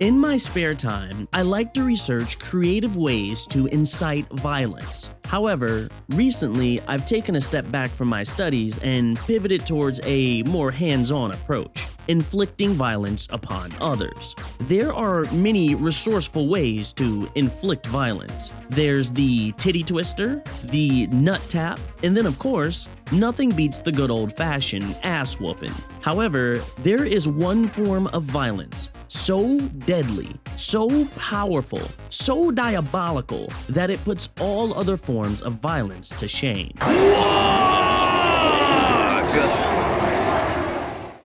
In my spare time, I like to research creative ways to incite violence. However, recently I've taken a step back from my studies and pivoted towards a more hands-on approach, inflicting violence upon others. There are many resourceful ways to inflict violence. There's the titty twister, the nut tap, and then of course, nothing beats the good old-fashioned ass whooping. However, there is one form of violence so deadly, so powerful, so diabolical that it puts all other forms of violence to shame.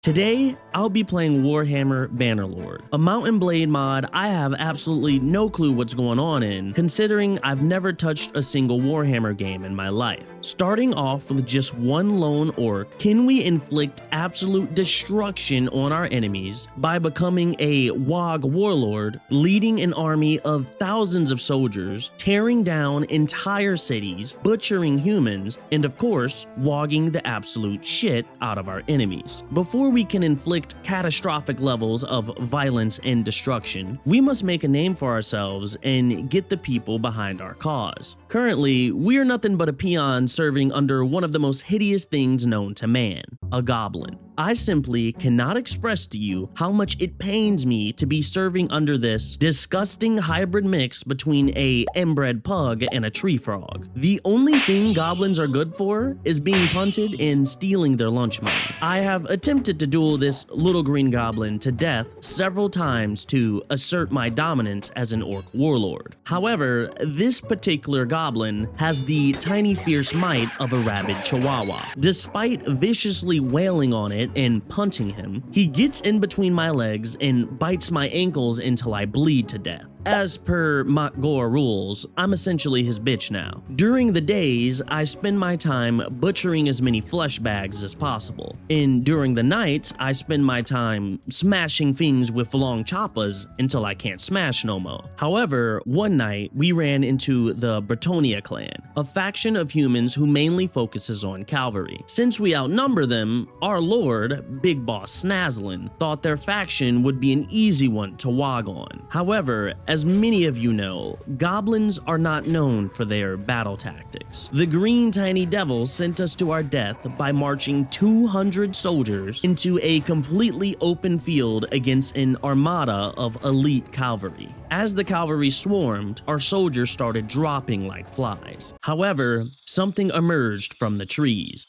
Today, I'll be playing Warhammer Bannerlord, a Mount and Blade mod I have absolutely no clue what's going on in, considering I've never touched a single Warhammer game in my life. Starting off with just one lone orc, can we inflict absolute destruction on our enemies by becoming a Wagh Warlord, leading an army of thousands of soldiers, tearing down entire cities, butchering humans, and of course, wogging the absolute shit out of our enemies. Before we can inflict catastrophic levels of violence and destruction, we must make a name for ourselves and get the people behind our cause. Currently, we're nothing but a peon serving under one of the most hideous things known to man, a goblin. I simply cannot express to you how much it pains me to be serving under this disgusting hybrid mix between a inbred pug and a tree frog. The only thing goblins are good for is being punted and stealing their lunch money. I have attempted to duel this little green goblin to death several times to assert my dominance as an Orc Warlord. However, this particular goblin has the tiny fierce might of a rabid chihuahua. Despite viciously wailing on it and punting him, he gets in between my legs and bites my ankles until I bleed to death. As per Wagh rules, I'm essentially his bitch now. During the days, I spend my time butchering as many flesh bags as possible. And during the nights, I spend my time smashing things with long choppers until I can't smash no more. However, one night, we ran into the Bretonnia clan, a faction of humans who mainly focuses on cavalry. Since we outnumber them, our lord, Big Boss Snazzlin, thought their faction would be an easy one to wog on. However, as many of you know, goblins are not known for their battle tactics. The green tiny devil sent us to our death by marching 200 soldiers into a completely open field against an armada of elite cavalry. As the cavalry swarmed, our soldiers started dropping like flies. However, something emerged from the trees.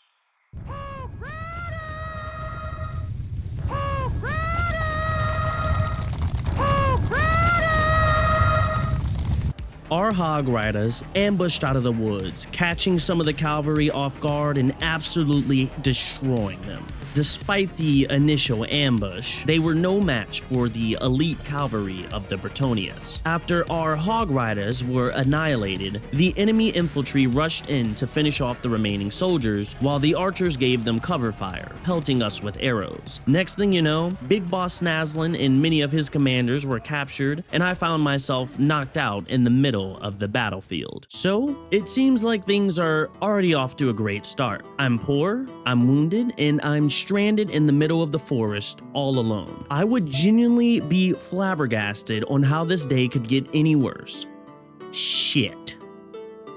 Our hog riders ambushed out of the woods, catching some of the cavalry off guard and absolutely destroying them. Despite the initial ambush, they were no match for the elite cavalry of the Bretonnias. After our hog riders were annihilated, the enemy infantry rushed in to finish off the remaining soldiers, while the archers gave them cover fire, pelting us with arrows. Next thing you know, Big Boss Snazzlin and many of his commanders were captured, and I found myself knocked out in the middle of the battlefield. So, it seems like things are already off to a great start. I'm poor, I'm wounded, and I'm stranded in the middle of the forest all alone. I would genuinely be flabbergasted on how this day could get any worse. Shit.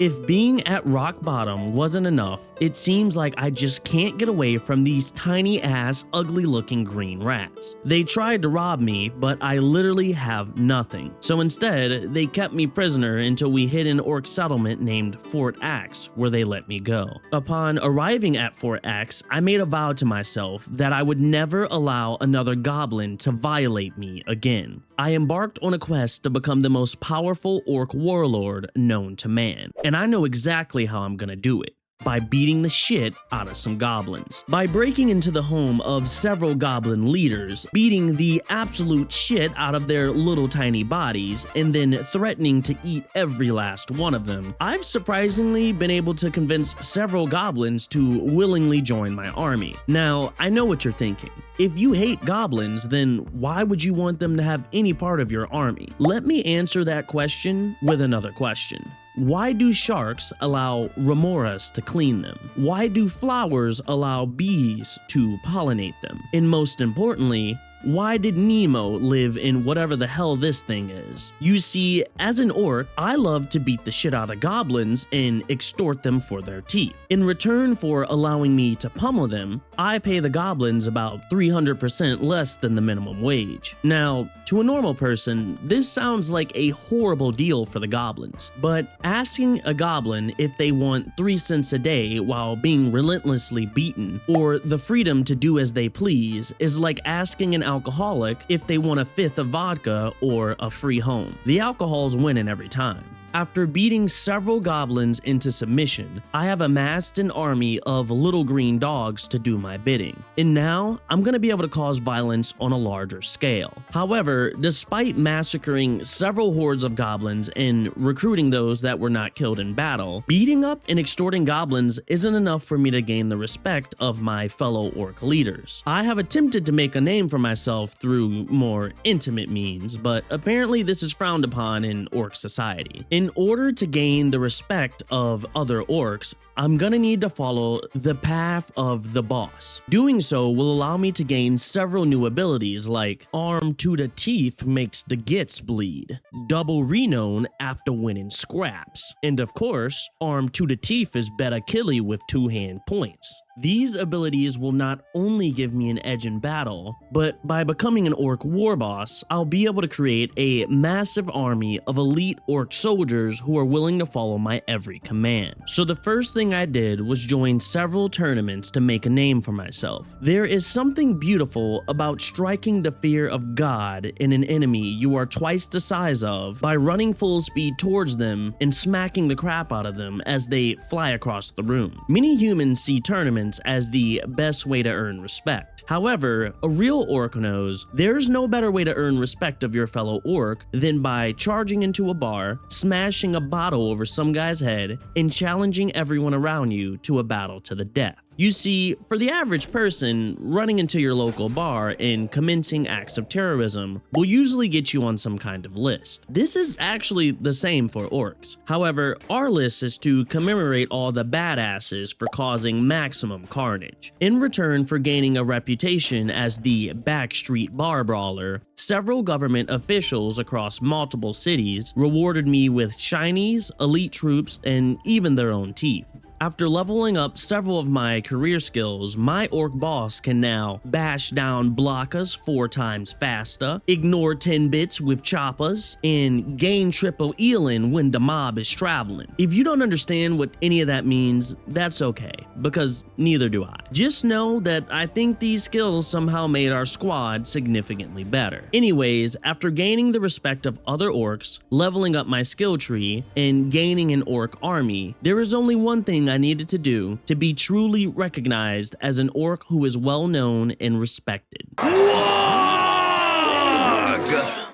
If being at rock bottom wasn't enough, it seems like I just can't get away from these tiny ass, ugly looking green rats. They tried to rob me, but I literally have nothing. So instead, they kept me prisoner until we hit an orc settlement named Fort Axe, where they let me go. Upon arriving at Fort Axe, I made a vow to myself that I would never allow another goblin to violate me again. I embarked on a quest to become the most powerful Orc Warlord known to man. And I know exactly how I'm gonna do it. By beating the shit out of some goblins. By breaking into the home of several goblin leaders, beating the absolute shit out of their little tiny bodies, and then threatening to eat every last one of them, I've surprisingly been able to convince several goblins to willingly join my army. Now, I know what you're thinking. If you hate goblins, then why would you want them to have any part of your army? Let me answer that question with another question. Why do sharks allow remoras to clean them? Why do flowers allow bees to pollinate them? And most importantly, why did Nemo live in whatever the hell this thing is? You see, as an orc, I love to beat the shit out of goblins and extort them for their teeth. In return for allowing me to pummel them, I pay the goblins about 300% less than the minimum wage. Now, to a normal person, this sounds like a horrible deal for the goblins, but asking a goblin if they want 3 cents a day while being relentlessly beaten, or the freedom to do as they please, is like asking an alcoholic if they want a fifth of vodka or a free home. The alcohol's winning every time. After beating several goblins into submission, I have amassed an army of little green dogs to do my bidding, and now I'm gonna be able to cause violence on a larger scale. However, despite massacring several hordes of goblins and recruiting those that were not killed in battle, beating up and extorting goblins isn't enough for me to gain the respect of my fellow orc leaders. I have attempted to make a name for myself through more intimate means, but apparently this is frowned upon in orc society. In order to gain the respect of other orcs, I'm gonna need to follow the path of the boss. Doing so will allow me to gain several new abilities like Arm to the Teeth makes the gits bleed, Double Renown after winning scraps, and of course, Arm to the Teeth is better killy with 2-hand points. These abilities will not only give me an edge in battle, but by becoming an Orc War Boss, I'll be able to create a massive army of elite Orc soldiers who are willing to follow my every command. So the first thing I did was join several tournaments to make a name for myself. There is something beautiful about striking the fear of God in an enemy you are twice the size of by running full speed towards them and smacking the crap out of them as they fly across the room. Many humans see tournaments as the best way to earn respect. However, a real orc knows there's no better way to earn respect of your fellow orc than by charging into a bar, smashing a bottle over some guy's head, and challenging everyone around you to a battle to the death. You see, for the average person, running into your local bar and commencing acts of terrorism will usually get you on some kind of list. This is actually the same for orcs. However, our list is to commemorate all the badasses for causing maximum carnage. In return for gaining a reputation as the backstreet bar brawler, several government officials across multiple cities rewarded me with shinies, elite troops, and even their own teeth. After leveling up several of my career skills, my Orc Boss can now bash down blockers 4 times faster, ignore 10 bits with choppers, and gain triple Elin when the mob is traveling. If you don't understand what any of that means, that's okay, because neither do I. Just know that I think these skills somehow made our squad significantly better. Anyways, after gaining the respect of other orcs, leveling up my skill tree, and gaining an orc army, there is only one thing I needed to do to be truly recognized as an orc who is well known and respected.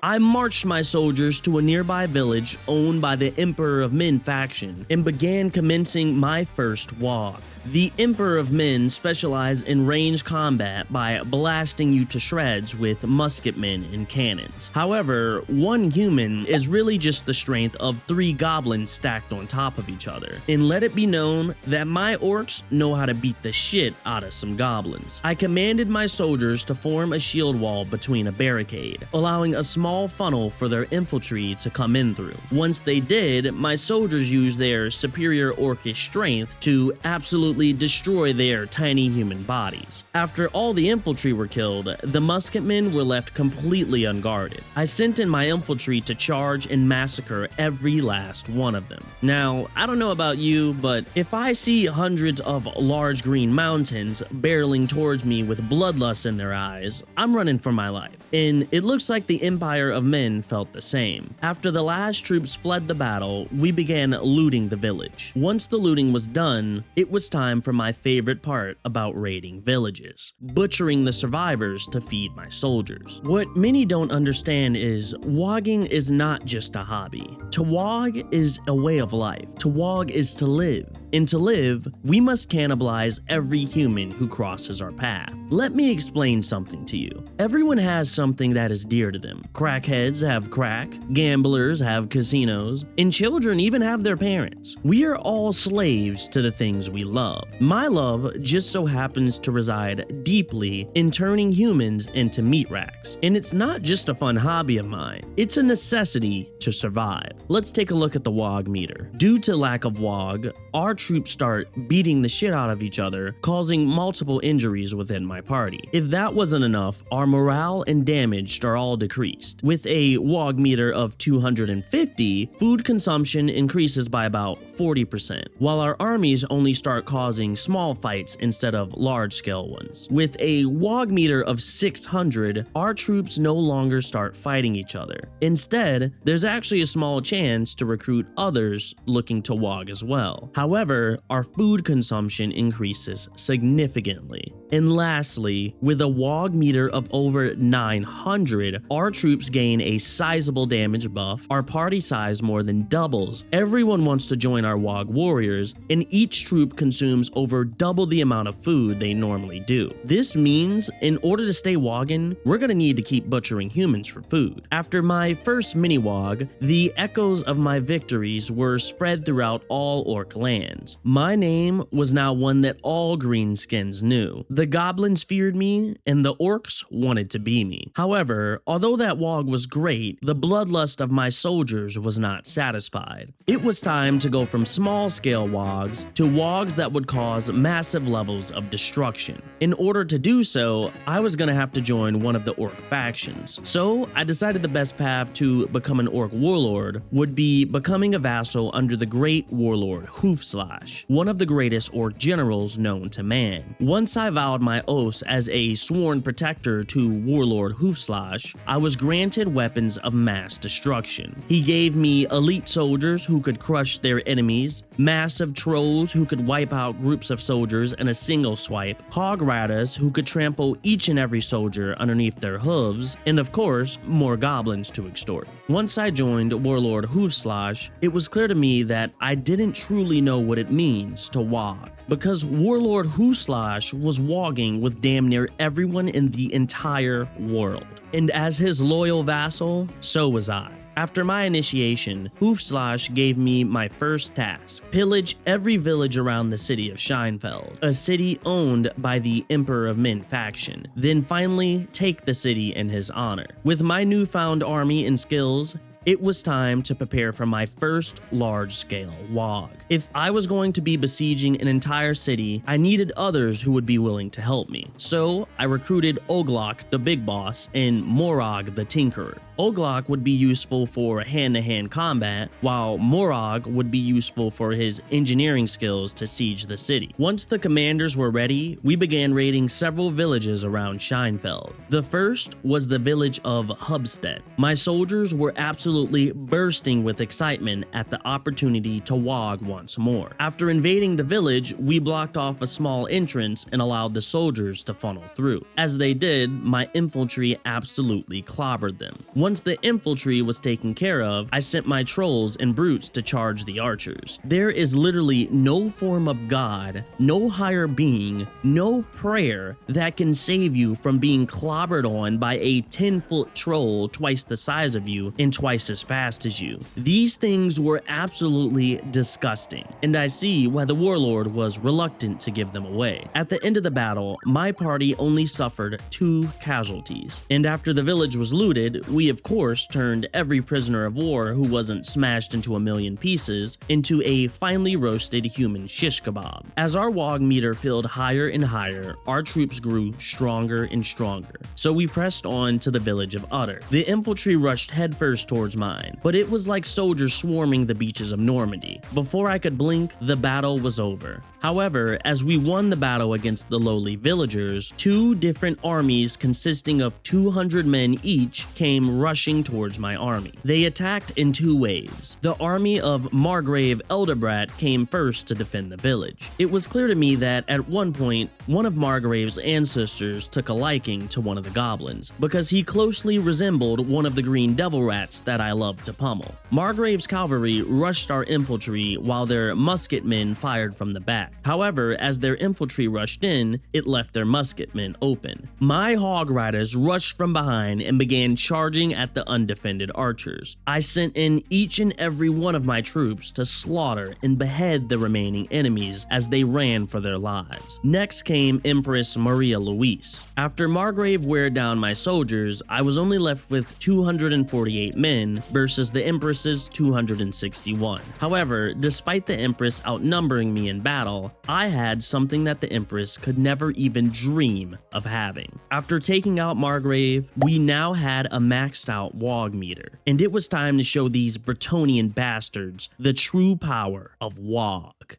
I marched my soldiers to a nearby village owned by the Emperor of Men faction and began commencing my first Wagh. The Emperor of Men specialize in range combat by blasting you to shreds with musketmen and cannons. However, one human is really just the strength of 3 goblins stacked on top of each other. And let it be known that my orcs know how to beat the shit out of some goblins. I commanded my soldiers to form a shield wall between a barricade, allowing a small funnel for their infantry to come in through. Once they did, my soldiers used their superior orcish strength to absolutely destroy their tiny human bodies. After all the infantry were killed, the musketmen were left completely unguarded. I sent in my infantry to charge and massacre every last one of them. Now, I don't know about you, but if I see hundreds of large green mountains barreling towards me with bloodlust in their eyes, I'm running for my life. And it looks like the Empire of Men felt the same. After the last troops fled the battle, we began looting the village. Once the looting was done, it was time for my favorite part about raiding villages: butchering the survivors to feed my soldiers. What many don't understand is wagging is not just a hobby. To wagh is a way of life. To wagh is to live. And to live, we must cannibalize every human who crosses our path. Let me explain something to you. Everyone has something that is dear to them. Crackheads have crack, gamblers have casinos, and children even have their parents. We are all slaves to the things we love. love. My love just so happens to reside deeply in turning humans into meat racks. And it's not just a fun hobby of mine, it's a necessity to survive. Let's take a look at the Wagh meter. Due to lack of Wagh, our troops start beating the shit out of each other, causing multiple injuries within my party. If that wasn't enough, our morale and damage are all decreased. With a Wagh meter of 250, food consumption increases by about 40%, while our armies only start causing small fights instead of large-scale ones. With a Wagh meter of 600, our troops no longer start fighting each other. Instead, there's actually a small chance to recruit others looking to Wagh as well. However, our food consumption increases significantly. And lastly, with a Wagh meter of over 900, our troops gain a sizable damage buff, our party size more than doubles, everyone wants to join our Wagh warriors, and each troop consumes over double the amount of food they normally do. This means, in order to stay Waggin', we're gonna need to keep butchering humans for food. After my first mini-Wagh, the echoes of my victories were spread throughout all Orc lands. My name was now one that all greenskins knew. The goblins feared me, and the orcs wanted to be me. However, although that Wagh was great, the bloodlust of my soldiers was not satisfied. It was time to go from small-scale Waghs to Waghs that would cause massive levels of destruction. In order to do so, I was gonna have to join one of the Orc factions. So I decided the best path to become an Orc Warlord would be becoming a vassal under the great warlord Hoofslash, one of the greatest Orc generals known to man. Once I vowed my oaths as a sworn protector to Warlord Hoofslash, I was granted weapons of mass destruction. He gave me elite soldiers who could crush their enemies, massive trolls who could wipe out groups of soldiers in a single swipe, hog riders who could trample each and every soldier underneath their hooves, and of course, more goblins to extort. Once I joined Warlord Hoofslash, it was clear to me that I didn't truly know what it means to Wagh, because Warlord Hoofslash was wagging with damn near everyone in the entire world. And as his loyal vassal, so was I. After my initiation, Hoofslash gave me my first task: pillage every village around the city of Scheinfeld, a city owned by the Emperor of Men faction, then finally take the city in his honor. With my newfound army and skills, it was time to prepare for my first large-scale Wagh. If I was going to be besieging an entire city, I needed others who would be willing to help me. So I recruited Oglok, the Big Boss, and Morag, the Tinkerer. Oglok would be useful for hand-to-hand combat, while Morag would be useful for his engineering skills to siege the city. Once the commanders were ready, we began raiding several villages around Scheinfeld. The first was the village of Hubstead. My soldiers were absolutely bursting with excitement at the opportunity to Wagh once more. After invading the village, we blocked off a small entrance and allowed the soldiers to funnel through. As they did, my infantry absolutely clobbered them. Once the infantry was taken care of, I sent my trolls and brutes to charge the archers. There is literally no form of god, no higher being, no prayer that can save you from being clobbered on by a 10-foot troll twice the size of you and twice as fast as you. These things were absolutely disgusting, and I see why the warlord was reluctant to give them away. At the end of the battle, my party only suffered 2 casualties, and after the village was looted, we of course turned every prisoner of war who wasn't smashed into a million pieces into a finely roasted human shish kebab. As our Wagh meter filled higher and higher, our troops grew stronger and stronger, so we pressed on to the village of Utter. The infantry rushed headfirst towards mine, but it was like soldiers swarming the beaches of Normandy. Before I could blink, the battle was over. However, as we won the battle against the lowly villagers, 2 different armies consisting of 200 men each came rushing towards my army. They attacked in 2 waves. The army of Margrave Elderbrat came first to defend the village. It was clear to me that at one point, one of Margrave's ancestors took a liking to one of the goblins, because he closely resembled one of the green devil rats that that I love to pummel. Margrave's cavalry rushed our infantry while their musketmen fired from the back. However, as their infantry rushed in, it left their musketmen open. My hog riders rushed from behind and began charging at the undefended archers. I sent in each and every one of my troops to slaughter and behead the remaining enemies as they ran for their lives. Next came Empress Maria Louise. After Margrave wore down my soldiers, I was only left with 248 men versus the Empress's 261. However, despite the Empress outnumbering me in battle, I had something that the Empress could never even dream of having. After taking out Margrave, we now had a maxed out Wagh meter, and it was time to show these Bretonnian bastards the true power of Wagh.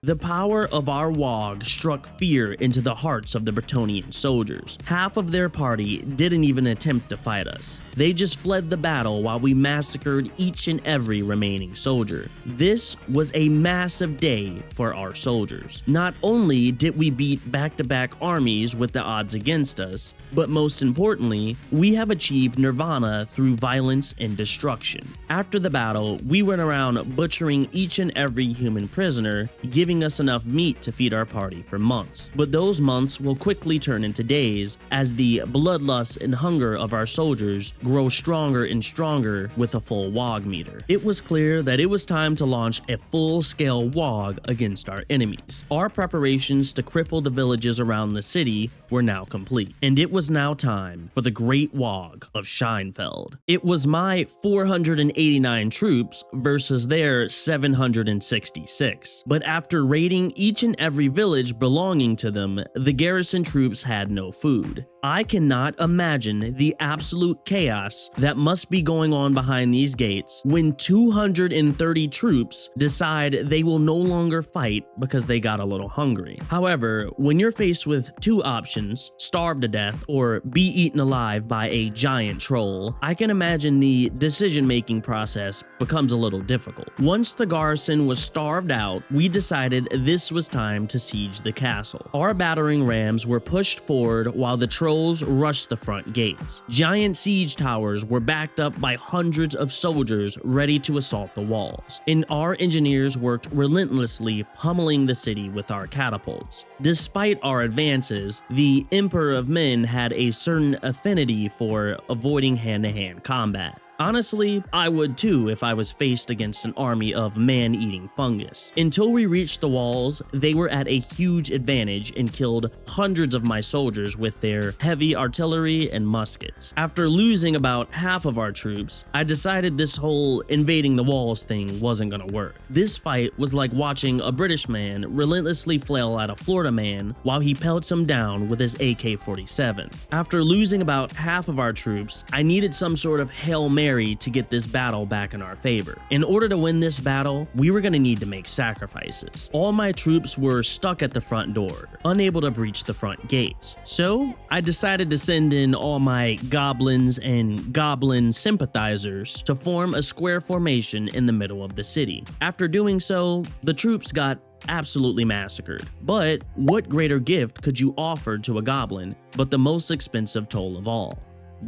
The power of our Wagh struck fear into the hearts of the Bretonnian soldiers. Half of their party didn't even attempt to fight us. They just fled the battle while we massacred each and every remaining soldier. This was a massive day for our soldiers. Not only did we beat back-to-back armies with the odds against us, but most importantly, we have achieved nirvana through violence and destruction. After the battle, we went around butchering each and every human prisoner, giving us enough meat to feed our party for months. But those months will quickly turn into days as the bloodlust and hunger of our soldiers grow stronger and stronger with a full Wagh meter. It was clear that it was time to launch a full-scale Wagh against our enemies. Our preparations to cripple the villages around the city were now complete, and it was now time for the Great Wagh of Scheinfeld. It was my 489 troops versus their 766, but after raiding each and every village belonging to them, the garrison troops had no food. I cannot imagine the absolute chaos that must be going on behind these gates when 230 troops decide they will no longer fight because they got a little hungry. However, when you're faced with two options, starve to death or be eaten alive by a giant troll, I can imagine the decision-making process becomes a little difficult. Once the garrison was starved out, we decided this was time to siege the castle. Our battering rams were pushed forward while the trolls rushed the front gates. Giant siege towers were backed up by hundreds of soldiers ready to assault the walls, and our engineers worked relentlessly pummeling the city with our catapults. Despite our advances, the Emperor of Men had a certain affinity for avoiding hand-to-hand combat. Honestly, I would too if I was faced against an army of man-eating fungus. Until we reached the walls, they were at a huge advantage and killed hundreds of my soldiers with their heavy artillery and muskets. After losing about half of our troops, I decided this whole invading the walls thing wasn't gonna work. This fight was like watching a British man relentlessly flail at a Florida man while he pelts him down with his AK-47. After losing about half of our troops, I needed some sort of Hail Mary to get this battle back in our favor. In order to win this battle, we were going to need to make sacrifices. All my troops were stuck at the front door, unable to breach the front gates. So I decided to send in all my goblins and goblin sympathizers to form a square formation in the middle of the city. After doing so, the troops got absolutely massacred. But what greater gift could you offer to a goblin but the most expensive toll of all?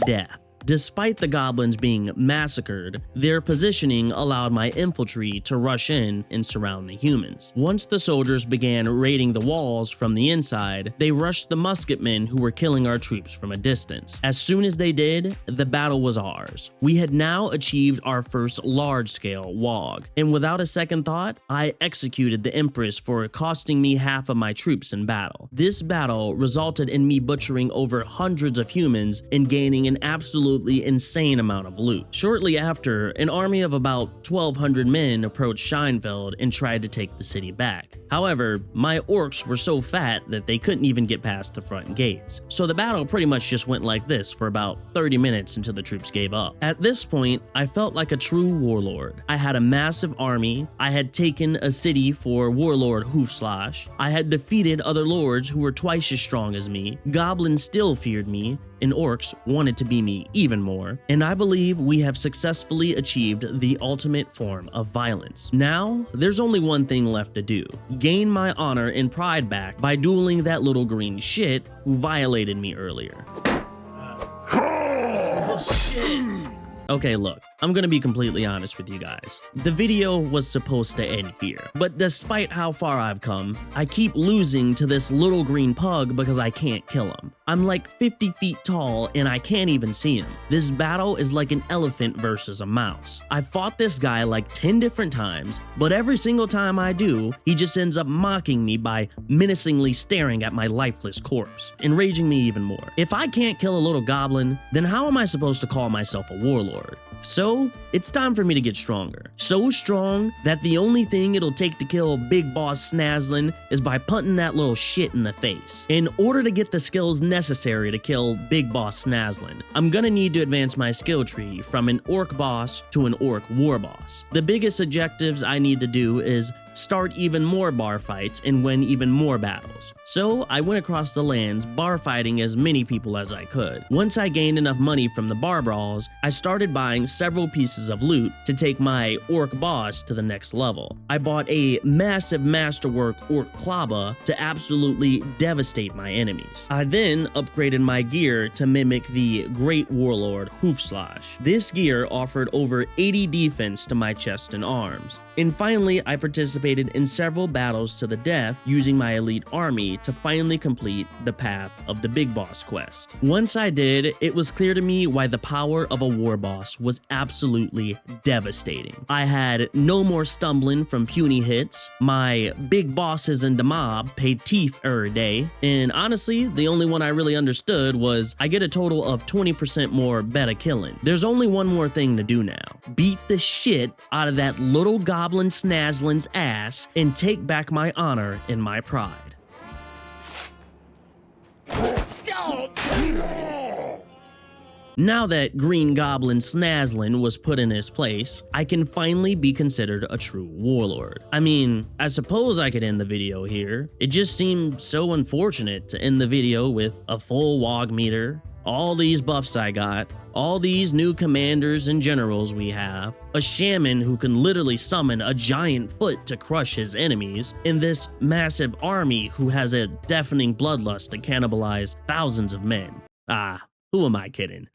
Death. Despite the goblins being massacred, their positioning allowed my infantry to rush in and surround the humans. Once the soldiers began raiding the walls from the inside, they rushed the musketmen who were killing our troops from a distance. As soon as they did, the battle was ours. We had now achieved our first large-scale Wagh, and without a second thought, I executed the Empress for costing me half of my troops in battle. This battle resulted in me butchering over hundreds of humans and gaining an absolute absolutely insane amount of loot. Shortly after, an army of about 1,200 men approached Scheinfeld and tried to take the city back. However, my orcs were so fat that they couldn't even get past the front gates. So the battle pretty much just went like this for about 30 minutes until the troops gave up. At this point, I felt like a true warlord. I had a massive army, I had taken a city for Warlord Hoofslash, I had defeated other lords who were twice as strong as me, goblins still feared me, and orcs wanted to be me even more, and I believe we have successfully achieved the ultimate form of violence. Now, there's only one thing left to do: gain my honor and pride back by dueling that little green shit who violated me earlier. Oh, shit. Okay, look, I'm gonna be completely honest with you guys. The video was supposed to end here, but despite how far I've come, I keep losing to this little green pug because I can't kill him. I'm like 50 feet tall and I can't even see him. This battle is like an elephant versus a mouse. I fought this guy like 10 different times, but every single time I do, he just ends up mocking me by menacingly staring at my lifeless corpse, enraging me even more. If I can't kill a little goblin, then how am I supposed to call myself a warlord? So, it's time for me to get stronger. So strong that the only thing it'll take to kill Big Boss Snaslin is by punting that little shit in the face. In order to get the skills necessary to kill Big Boss Snaslin, I'm gonna need to advance my skill tree from an Orc Boss to an Orc War Boss. The biggest objectives I need to do is start even more bar fights and win even more battles. So I went across the lands bar fighting as many people as I could. Once I gained enough money from the bar brawls, I started buying several pieces of loot to take my Orc Boss to the next level. I bought a massive masterwork Orc Klaba to absolutely devastate my enemies. I then upgraded my gear to mimic the Great Warlord Hoofslash. This gear offered over 80 defense to my chest and arms. And finally, I participated in several battles to the death using my elite army to finally complete the path of the Big Boss quest. Once I did, it was clear to me why the power of a war boss was absolutely devastating. I had no more stumbling from puny hits, my big bosses in the mob paid teeth every day, and honestly, the only one I really understood was I get a total of 20% more beta killing. There's only one more thing to do now: beat the shit out of that little goblin Snaslin's ass and take back my honor and my pride. Stop! Now that Green Goblin Snaslin was put in his place, I can finally be considered a true warlord. I mean, I suppose I could end the video here. It just seemed so unfortunate to end the video with a full Wagh meter, all these buffs I got, all these new commanders and generals we have, a shaman who can literally summon a giant foot to crush his enemies, and this massive army who has a deafening bloodlust to cannibalize thousands of men. Ah, who am I kidding?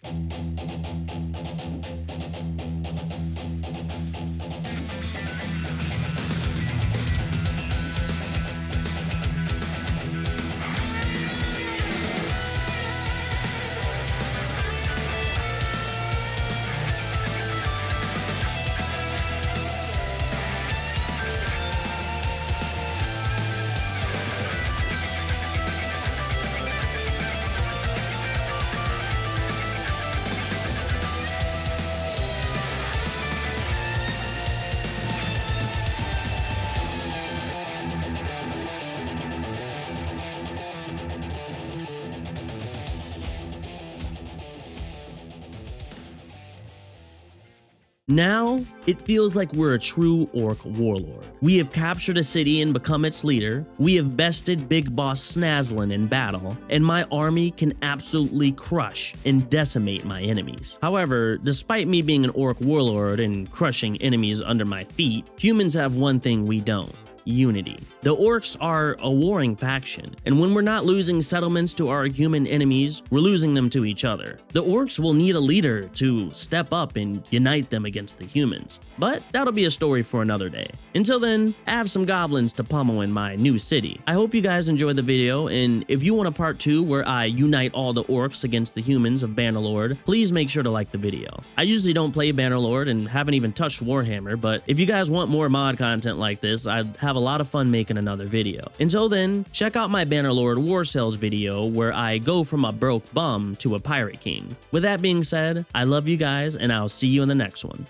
Now, it feels like we're a true Orc Warlord. We have captured a city and become its leader, we have bested Big Boss Snaslin in battle, and my army can absolutely crush and decimate my enemies. However, despite me being an Orc Warlord and crushing enemies under my feet, humans have one thing we don't: unity. The orcs are a warring faction, and when we're not losing settlements to our human enemies, we're losing them to each other. The orcs will need a leader to step up and unite them against the humans, but that'll be a story for another day. Until then, I have some goblins to pummel in my new city. I hope you guys enjoyed the video, and if you want a part 2 where I unite all the orcs against the humans of Bannerlord, please make sure to like the video. I usually don't play Bannerlord and haven't even touched Warhammer, but if you guys want more mod content like this, I'd have have a lot of fun making another video. Until then, check out my Bannerlord War Sales video where I go from a broke bum to a pirate king. With that being said, I love you guys and I'll see you in the next one.